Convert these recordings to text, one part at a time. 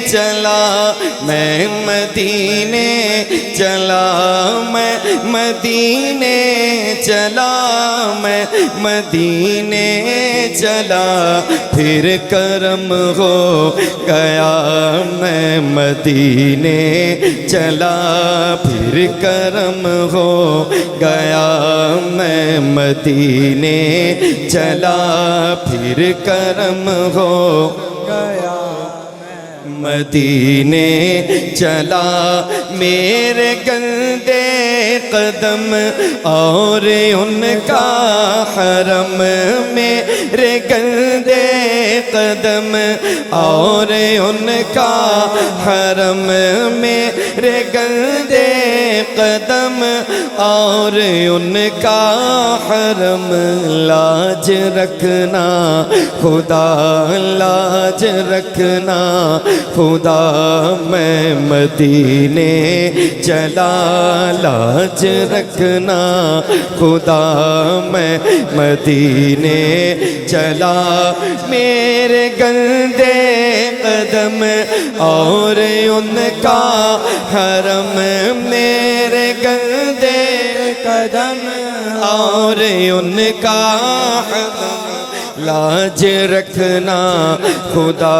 چلا میں مدینے چلا میں مدینے چلا میں مدینے چلا پھر کرم ہو گیا میں مدینے چلا پھر کرم ہو گیا میں مدینے چلا پھر کرم ہو گیا مدینے چلا میرے گندے قدم اور ان کا حرم میرے گندے قدم اور ان کا حرم میرے گندے قدم اور ان کا حرم لاج رکھنا خدا لاج رکھنا خدا میں مدینے چلا لاج رکھنا خدا میں مدینے چلا میرے گندے قدم اور ان کا حرم میرے گندے قدم اور ان کا حرم لاج رکھنا خدا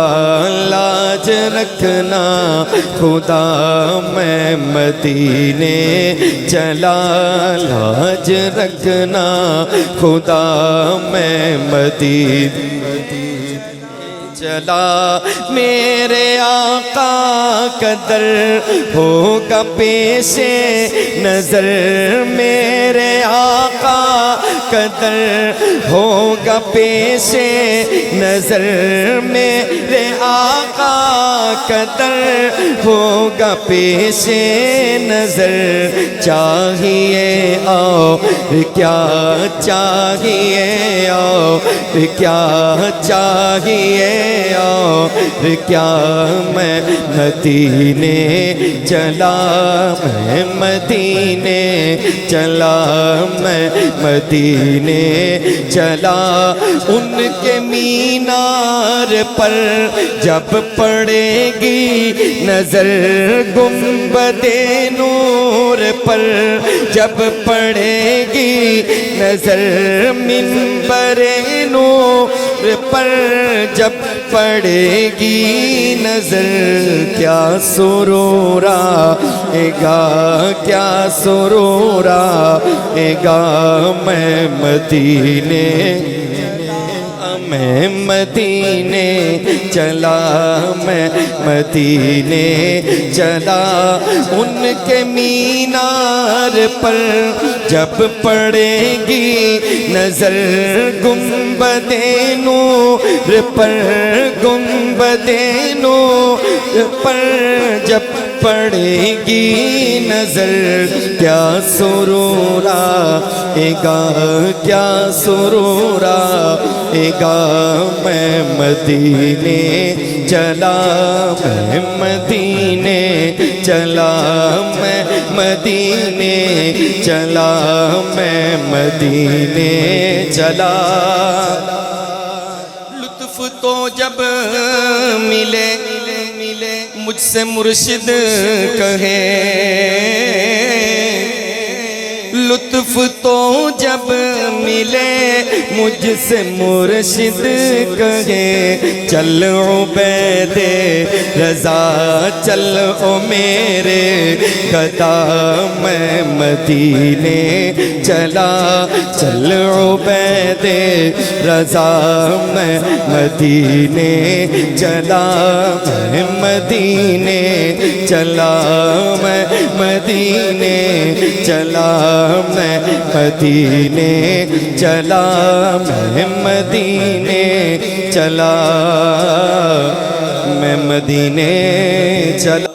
لاج رکھنا خدا میں مدینے چلا لاج رکھنا خدا میں مدینے چلا میرے آقا کا در ہوگا پیش نظر میرے آقا کا در ہوگا پیش نظر میرے آقا کا در ہوگا پیش نظر چاہیے اور کیا چاہیے اور کیا چاہیے اور کیا میں مدینے چلا میں مدینے چلا میں مدینے چلا ان کے مینار پر جب پڑے گی نظر گنبد نور پر جب پڑے گی نظر منبر نور پر جب پڑے گی نظر کیا سرور آئے گا کیا سرور آئے گا میں مدینے میں مدینے چلا میں مدینے چلا ان کے مینار پر جب پڑے گی نظر گنبد نور پر گنبد نور پر جب پڑے گی نظر کیا سرور آئے گا کیا سرور آئے گا میں مدینے چلا میں مدینے چلا میں مدینے چلا میں مدینے چلا لطف تو جب ملے مجھ سے مرشد کہے لطف تو جب ملے مجھ سے مرشد کہے چل عبید رضا چل او میرے گدا میں مدینے چلا چل عبید رضا میں مدینے چلا میں مدینے چلا میں مدینے چلا میں مدینے چلا میں مدینے چلا میں مدینے چلا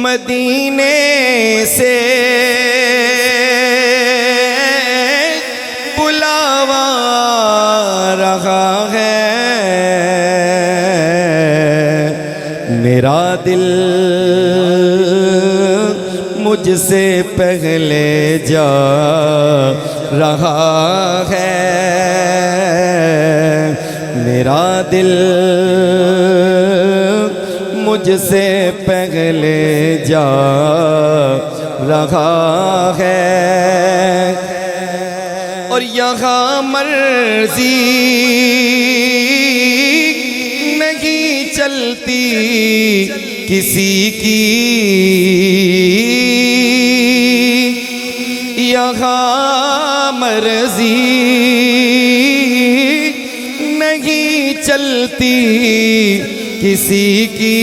مدینے سے بلاوا رہا ہے میرا دل مجھ سے پہلے جا رہا ہے میرا دل مجھ سے پہلے جا رہا ہے، اور یہاں مرضی نہیں چلتی کسی کی، یہاں مرضی نہیں چلتی کسی کی،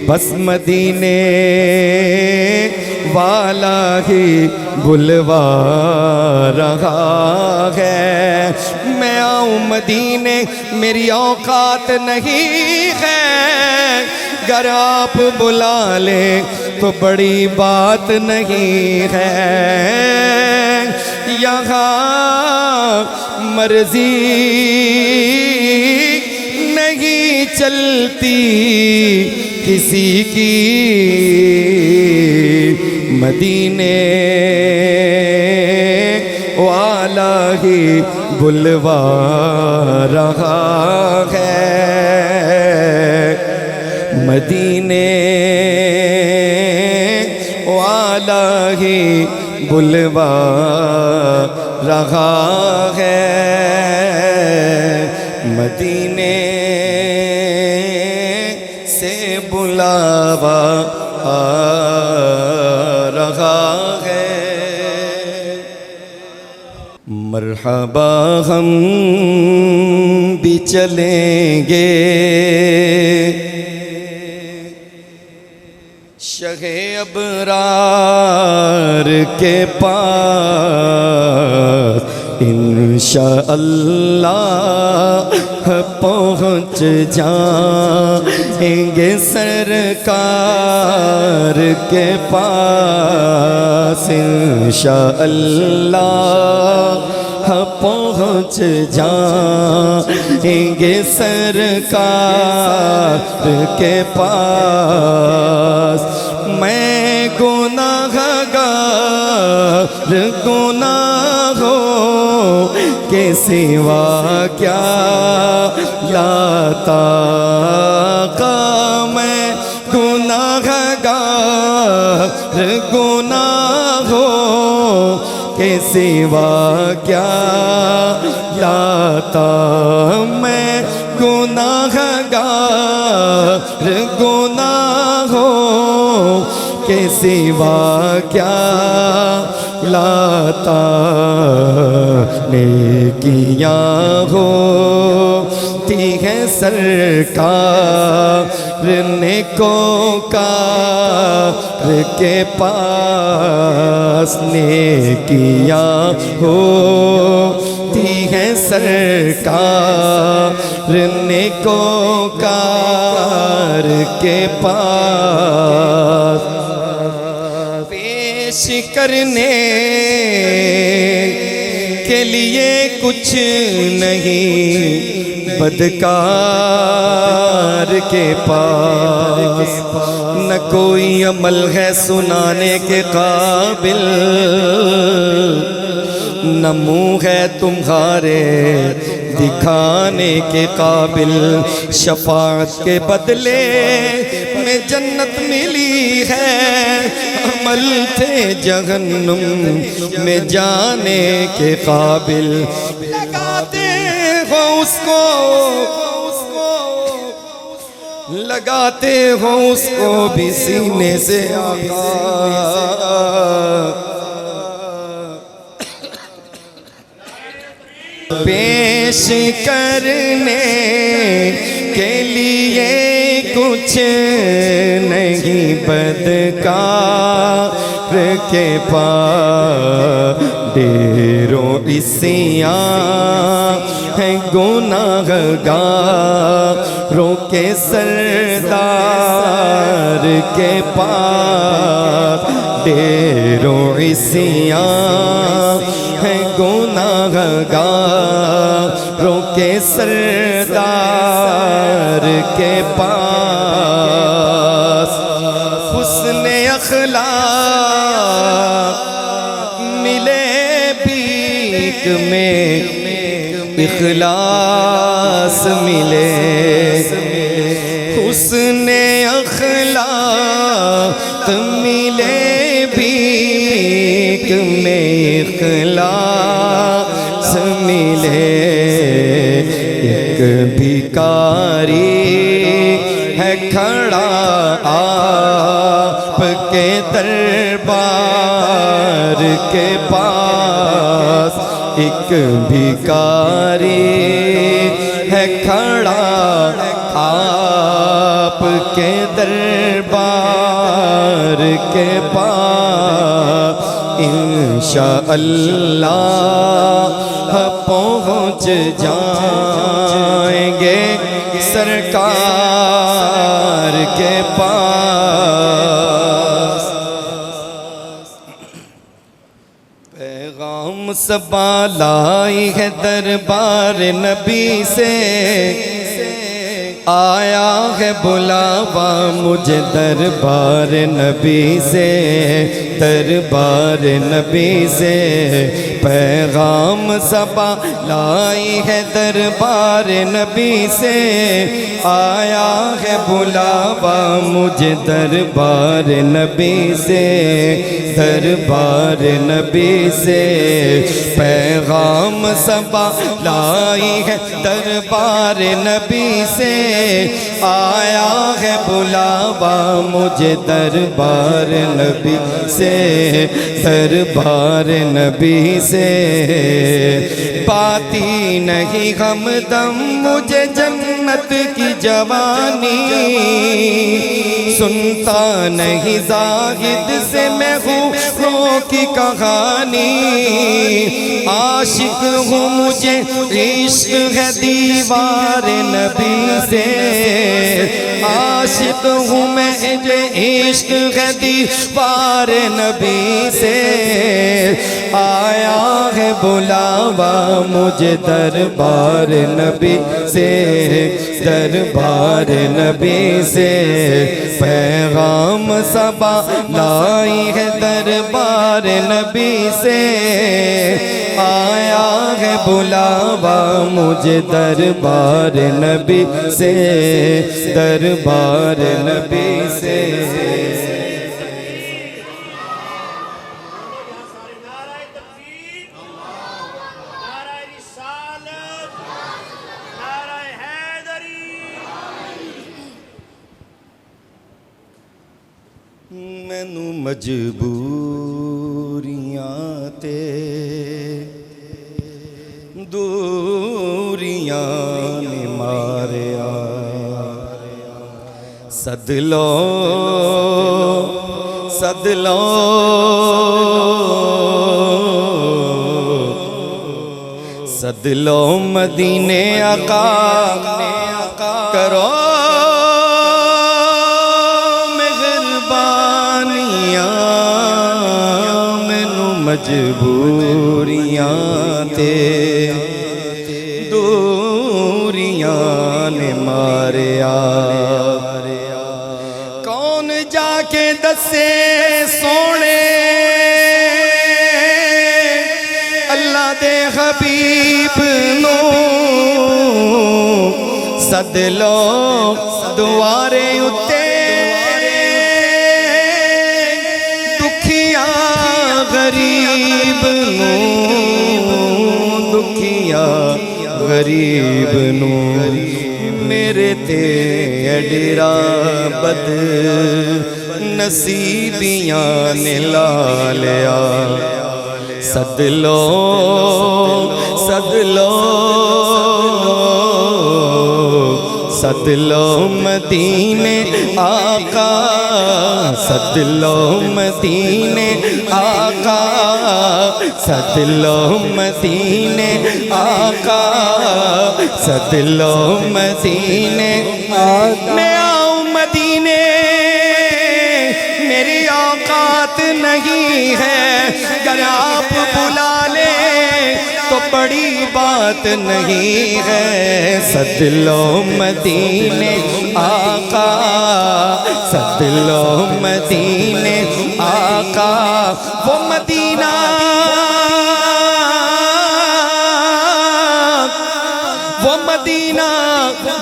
بس مدینے والا ہی بلوا رہا ہے۔ میں آؤں مدینے میری اوقات نہیں ہے، گر آپ بلا لیں تو بڑی بات نہیں ہے، یہاں مرضی نہیں چلتی کسی کی، مدینے والا ہی بلوا رہا ہے، مدینے والا ہی بلوا رہا ہے، مدینے سے بلاوا آ رہا ہے۔ مرحبا ہم بھی چلیں گے شہ ابرار کے پاس، انشاءاللہ پہنچ جائیں گے سرکار کے پاس، انشاءاللہ پہنچ جائیں گے سرکار کے پاس۔ میں گناہوں کے سوا کیا لاتا کا، میں گناہوں کے سوا کیا لاتا، میں گناہوں کے سوا کیا لاتا، نیکیاں ہوتی ہیں سرکار نیکوکار کے پاس، نیکیاں ہوتی ہیں سرکار نیکوکار کے پاس، پیش کرنے کے لیے کچھ نہیں بدکار کے پاس، نہ کوئی عمل ہے سنانے کے قابل، نہ منہ ہے تمہارے دکھانے کے قابل، شفاعت کے بدلے میں جنت ملی ہے، عمل تھے جہنم میں جانے کے قابل، لگاتے ہو اس کو، لگاتے ہو اس کو بھی سینے سے آقا، پیش کرنے کے لیے کچھ نہیں بدکار کے پاس، ڈھیروں عصیاں ہیں گناہگاروں کے سردار کے پاس، ڈھیروں عصیاں ہیں گناہگاروں کے سردار کے پاس، حسن اخلاق ملے بھیک میں اخلاص ملے حسن اخلاق ملے بھیک میں اخلاص ملے ایک بھکاری ہے کھڑا آپ کے دربار کے پاس ایک بھکاری ہے کھڑا آپ کے دربار کے پاس انشاءاللہ پہنچ جائیں گے سرکار کے پاس پیغام صبا لائی ہے دربار نبی سے آیا ہے بلاوا مجھے دربار نبی سے دربار نبی سے پیغام صبا لائی ہے دربار نبی سے آیا ہے بلاوا مجھے دربار نبی سے دربار نبی سے پیغام صبا لائی ہے دربار نبی سے آیا ہے بلاوا مجھے دربار نبی سے دربار نبی سے پاتی نہیں ہمدم مجھے جنت کی جوانی سنتا نہیں زاہد سے میں ہوں کی کہانی عاشق ہوں مجھے عشق ہے دیوار نبی سے عاشق ہوں میں عشق ہے دیوار نبی سے آیا ہے بلاوا مجھے دربار نبی سے دربار نبی سے پیغام صبا لائی ہے دربار نبی سے آیا ہے بلاوا مجھے دربار نبی سے دربار نبی سے مینوں مجبوریاں تے دوریاں نے ماریا سد لو سد لو مدینے آقا کرو مجبوریاں تے دوریاں نے ماریا کون جا کے دسے سونے اللہ دے حبیب نو سد لو دوارے اتے غریب نو دکھیا غریب نو میرے تے ڈیرا بد نصیبیاں نے لا لیا سد لو سد لو مدینے آقا سد لو مدینے آقا سد لو مدینے آقا سد لو مدینے آقا میں آؤں مدینے میری اوقات نہیں ہے اگر آپ بلا لیں تو بڑی بات نہیں ہے سد لو مدینے آقا سد لو مدینے آقا وہ مدینہ وہ مدینہ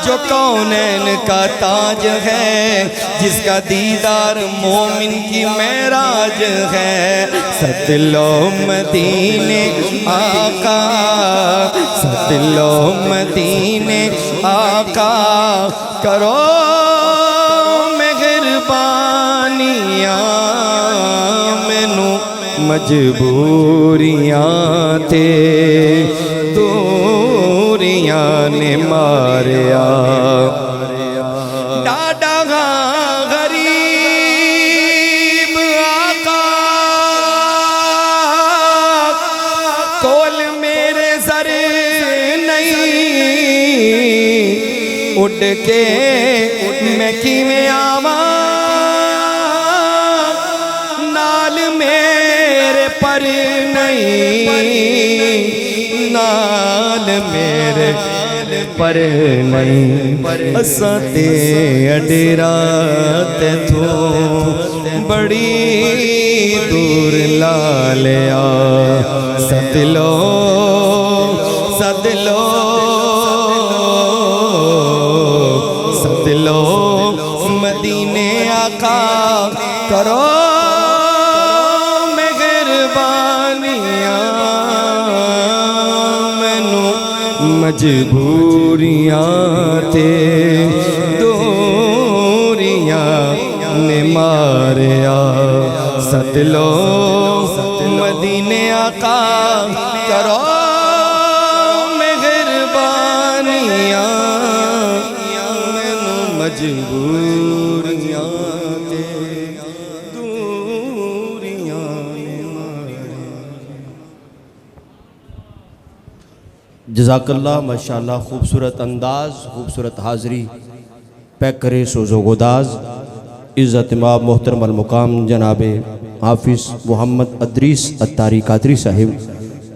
جو کونین کا تاج ہے، جس کا دیدار مومن کی معراج ہے۔ سد لو مدینے آقا، سد لو مدینے آقا، کرو مہربانیاں، مینوں مجبوریاں تے دوریاں نے ماریا۔ ڈاڈا غریب آقا، کول میرے زر نہیں، اڑ کے میں کیویں آواں، نال میرے پر نہیں، نال میرے پر نہیں، اساں تے اڈیرا تے تو بڑی دور لا لیا۔ سد لو سد لو سد لو مدینے آقا، کرو مہربانیاں، مینوں مجبوریاں تے دوریاں نے ماریا۔ سد لو مدینے آقا، کرو مہربانیاں، مینوں مجبوریاں تے دوریاں نے ماریا۔ جزاک اللہ، ماشاءاللہ، خوبصورت انداز، خوبصورت حاضری، پیک کرے سوز و گداز۔ عزت امام محترم المقام جناب حافظ محمد ادریس اتاری قادری صاحب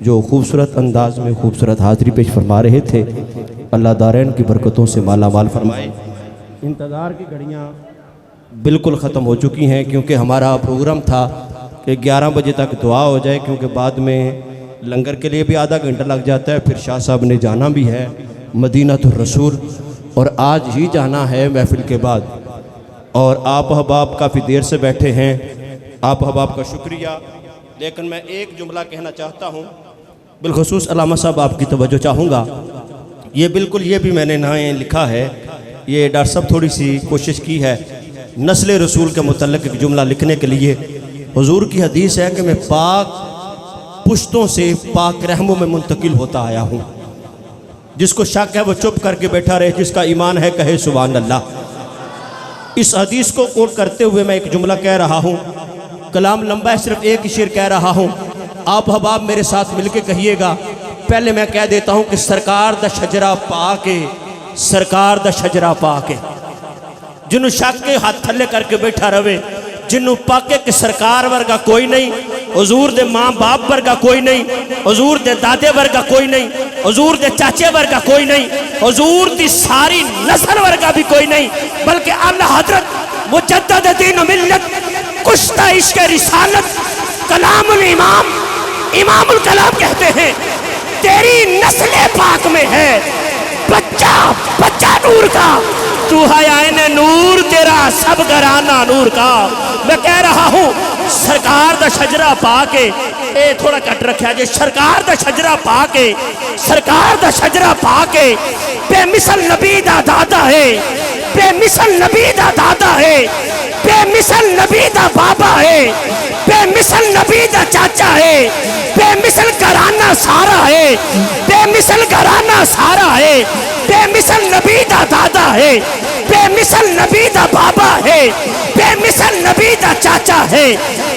جو خوبصورت انداز میں خوبصورت حاضری پیش فرما رہے تھے، اللہ دارین کی برکتوں سے مالا مال فرمائے۔ انتظار کی گھڑیاں بالکل ختم ہو چکی ہیں، کیونکہ ہمارا پروگرام تھا کہ 11 بجے تک دعا ہو جائے، کیونکہ بعد میں لنگر کے لیے بھی آدھا گھنٹہ لگ جاتا ہے، پھر شاہ صاحب نے جانا بھی ہے مدینہ الرسول، اور آج ہی جانا ہے محفل کے بعد۔ اور آپ احباب کافی دیر سے بیٹھے ہیں، آپ احباب کا شکریہ، لیکن میں ایک جملہ کہنا چاہتا ہوں، بالخصوص علامہ صاحب آپ کی توجہ چاہوں گا۔ یہ بالکل یہ بھی میں نے نہ لکھا ہے، یہ ڈاکٹر صاحب تھوڑی سی کوشش کی ہے نسل رسول کے متعلق ایک جملہ لکھنے کے لیے۔ حضور کی حدیث ہے کہ میں پاک پشتوں سے پاک رحموں میں منتقل ہوتا آیا ہوں۔ جس کو شک ہے وہ چپ کر کے بیٹھا رہے، جس کا ایمان ہے کہے سبحان اللہ۔ اس حدیث کو کوٹ کرتے ہوئے میں ایک جملہ کہہ رہا ہوں، کلام لمبا ہے، صرف ایک شعر کہہ رہا ہوں، آپ احباب میرے ساتھ مل کے کہیے گا۔ پہلے میں کہہ دیتا ہوں کہ سرکار دا شجرہ پاکے، سرکار دا شجرہ پاکے، جنہوں شک کے ہاتھ تھلے کر کے بیٹھا رہے، جنہوں پاکے کہ سرکار ورگا کوئی نہیں، حضور دے ماں باپ ورگا کوئی نہیں، حضور دے دادے ورگا کوئی نہیں، حضور دے چاچے ورگا کوئی نہیں، حضور دی ساری نسل ورگا بھی کوئی نہیں، بلکہ اعلیٰ حضرت مجدد دین و ملت، کشتہ عشق رسالت، کلام الامام، امام الکلام کہتے ہیں تیری نسل پاک میں ہے بچہ نور کا، تو ہے عین نور، تیرا سب گھرانہ نور کا۔ میں کہہ رہا ہوں سرکار دا شجرہ پاکے، اے تھوڑا کٹ رکھا جے، سرکار دا شجرہ پاکے، سرکار دا شجرہ پاکے، بے مثل نبی دا دادا ہے، بے مثل نبی دا دادا ہے، بے مثل نبی دا بابا ہے، بے مثل نبی دا چاچا ہے، بے مثل گھرانہ سارا ہے، بے مثل گھرانہ سارا ہے، بے مثل نبی دا دادا ہے، بے مثل نبی دا بابا ہے، بے مثل نبی دا چاچا ہے،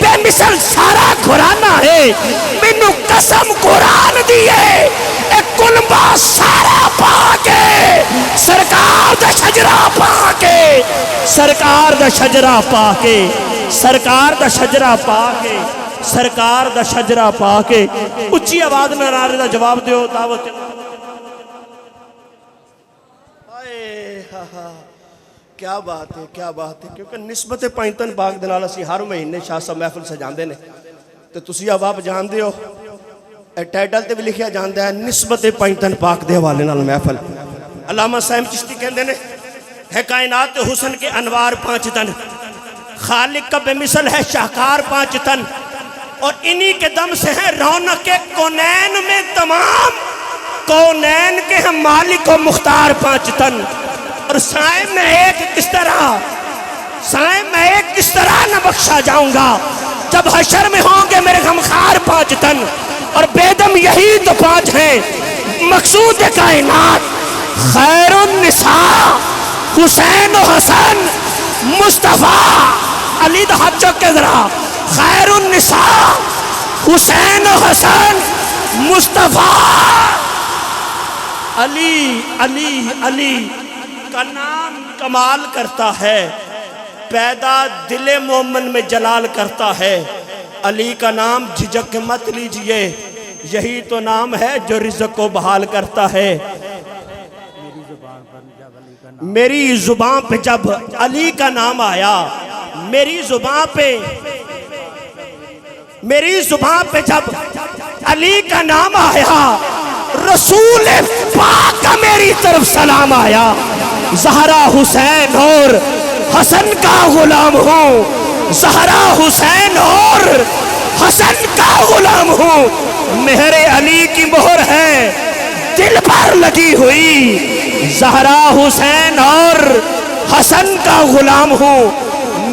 بے مثل سارا گھرانہ ہے۔ مینوں قسم قرآن دیئے ایک کلمہ سارا پاکے، سرکار دا شجرہ پاکے، سرکار دا شجرہ پاکے، سرکار دا شجرہ پاکے، سرکار دا شجرہ پاکے۔ اچھی آواز میں نعرے دا جواب دیو، دعوت کیا بات ہے، کیا بات ہے، کیونکہ نسبت پائنتن پاک دنال اسی ہر مہینے شاہ صاحب محفل سے جاندے نے، تو تسی اب آپ جان دیو، ٹائٹل تے بھی لکھیا جاندہ ہے نسبت پائنتن پاک دے حوالے نال محفل۔ علامہ صاحب چشتی کہندے نے ہے کائنات حسن کے انوار 5 تن، خالق کا بے مثل ہے شاہکار 5 تن، اور انہی کے دم سے ہے رونق کونین میں تمام، کونین کے ہم مالک و مختار 5 تن۔ اور سائے میں ایک کس طرح نہ بخشا جاؤں گا جب حشر میں ہوں گے میرے غمخوار 5 تن، اور بیدم یہی تو 5 ہیں مقصود کائنات، خیر النساء حسین و حسن مصطفیٰ، علی دا ہاتھ چوک کے ذرا، خیر النساء حسین و حسن مصطفیٰ، علی علی علی کا نام کمال کرتا ہے، پیدا دل مومن میں جلال کرتا ہے، علی کا نام جھجک مت لیجئے، یہی تو نام ہے جو رزق کو بحال کرتا ہے۔ میری زبان پہ جب علی کا نام آیا، میری زبان پہ جب علی کا نام آیا، رسول پاک کا میری طرف سلام آیا، زہرا حسین اور حسن کا غلام ہوں، زہرا حسین اور حسن کا غلام ہوں، مہر علی کی مہر ہے دل پر لگی ہوئی، زہرا حسین اور حسن کا غلام ہوں،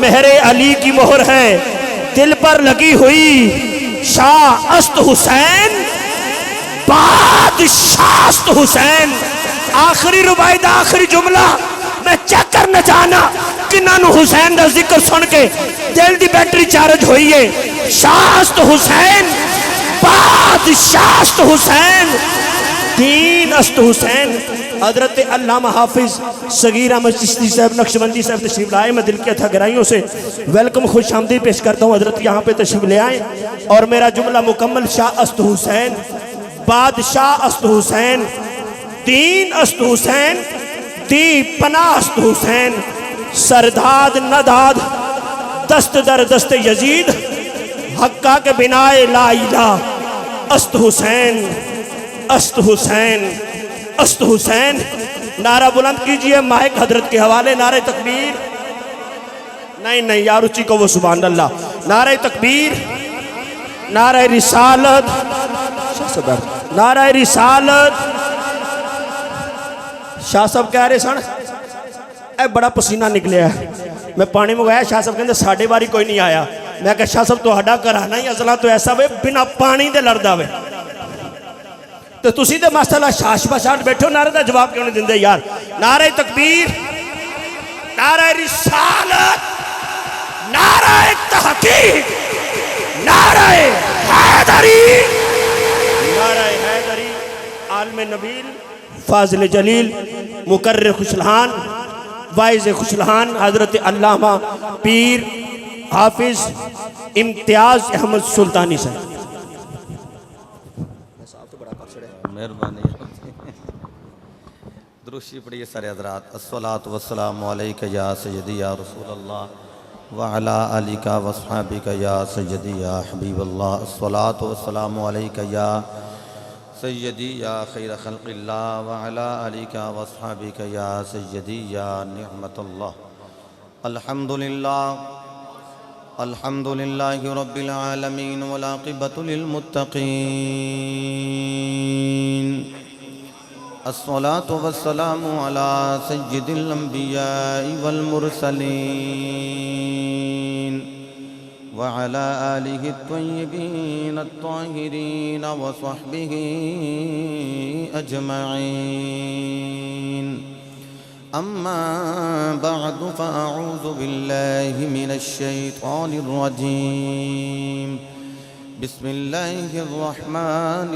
مہر علی کی مہر ہے دل پر لگی ہوئی، شاہ است حسین بادشاہ است حسین۔ آخری ربائی دا آخری جملہ میں چیک کرنا چاہنا کنہاں نو حسین دا ذکر سن کے دل دی بیٹری چارج ہوئی ہے، شاہ است حسین بادشاہ است حسین دین است حسین۔ حضرت علامہ حافظ صغیر احمد چشتی صاحب نقشبندی صاحب تشریف لائے، میں دل کے تھا گرائیوں سے ویلکم خوش آمدید پیش کرتا ہوں، حضرت یہاں پہ تشریف لے آئیں، اور میرا جملہ مکمل، شاہ است حسین بادشاہ است حسین دین است حسین دی پناہ است حسین، سرداد نداد دست در دست یزید، حقہ کے بنائے لا الہ است حسین است حسین است حسین۔ نعرہ بلند کیجئے مائک حضرت کے حوالے، نعرہ تکبیر، نہیں یار اچھی کو وہ سبحان اللہ، نعرہ تکبیر، نعرہ رسالت، نعرہ رسالت۔ شاہ صاحب کہہ رہے سن اے بڑا پسینہ نکلے ہے، میں پانی منگایا، شاہ صاحب کہتے ساڑھے باری کوئی نہیں آیا، میں کہا شاہ صاحب تو ہڈا کرانا ہی ازلا تو ایسا ہوئے بنا پانی دے لڑدا ہوئے، تو تسی دے مسئلہ شاش بشاٹ بیٹھو، نعرہ دا جواب کیوں نہیں دندے یار۔ نعرہ تکبیر، نعرہ رسالت، نعرہ تحقیق، نعرہ حیدری، نعرہ حیدری، عالم نبیل، فاضل جلیل، مقرر خوشلحان، وائز خوشلحان، حضرت علامہ پیر حافظ امتیاز احمد سلطانی صاحب۔ مہربانی دروشی پڑھیے سارے حضرات۔ الصلاۃ والسلام علیک یا سیدی یا رسول اللہ وعلی آلک واصحابک یا سیدی یا حبیب اللہ۔ الصلاۃ والسلام علیک یا سیدی یا خیر خلق اللہ وعلی آلک واصحابک یا سیدی یا نعمت اللہ۔ الحمدللہ الحمدللہ رب العالمین والعاقبۃ للمتقین، الصلاۃ والسلام علی سید الانبیاء والمرسلین وعلی آلہ الطیبین الطاہرین وصحبہ اجمعین۔ أما بعد فأعوذ بالله من الشيطان الرجيم، بسم الله الرحمن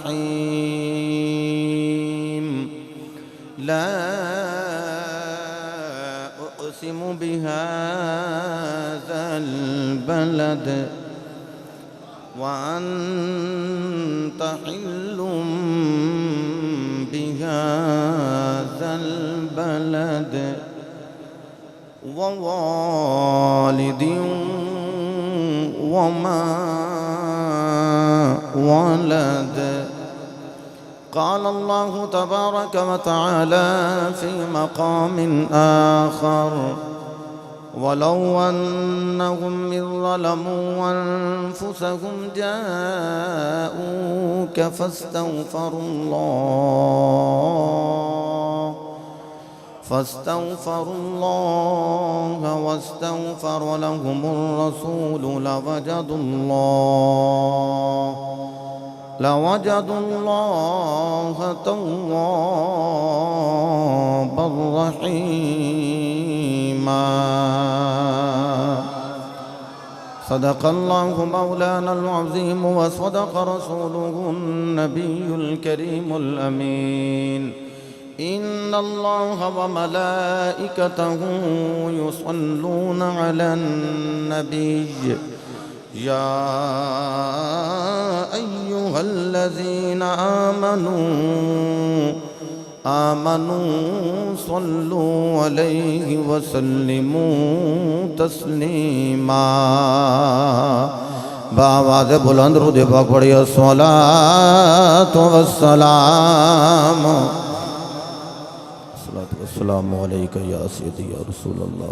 الرحيم، لا أقسم بهذا البلد وأنت حل بهذا البلد ووالد وما ولد، قال الله تبارك وتعالى في مقام آخر ولو أنهم إذ ظلموا أنفسهم جاءوك فاستغفروا الله واستغفر لهم الرسول لوجدوا الله توابا رحيما. صدق الله مولانا العظيم وصدق رسوله النبي الكريم الأمين. إن الله وملائكته يصلون على النبي يا أيها الذين آمنوا صلوا عليه وسلموا تسلیما. بآواز بلند درود پاک پڑھیے الصلاۃ والسلام السلام علیکہ یا سیدی یا رسول اللہ.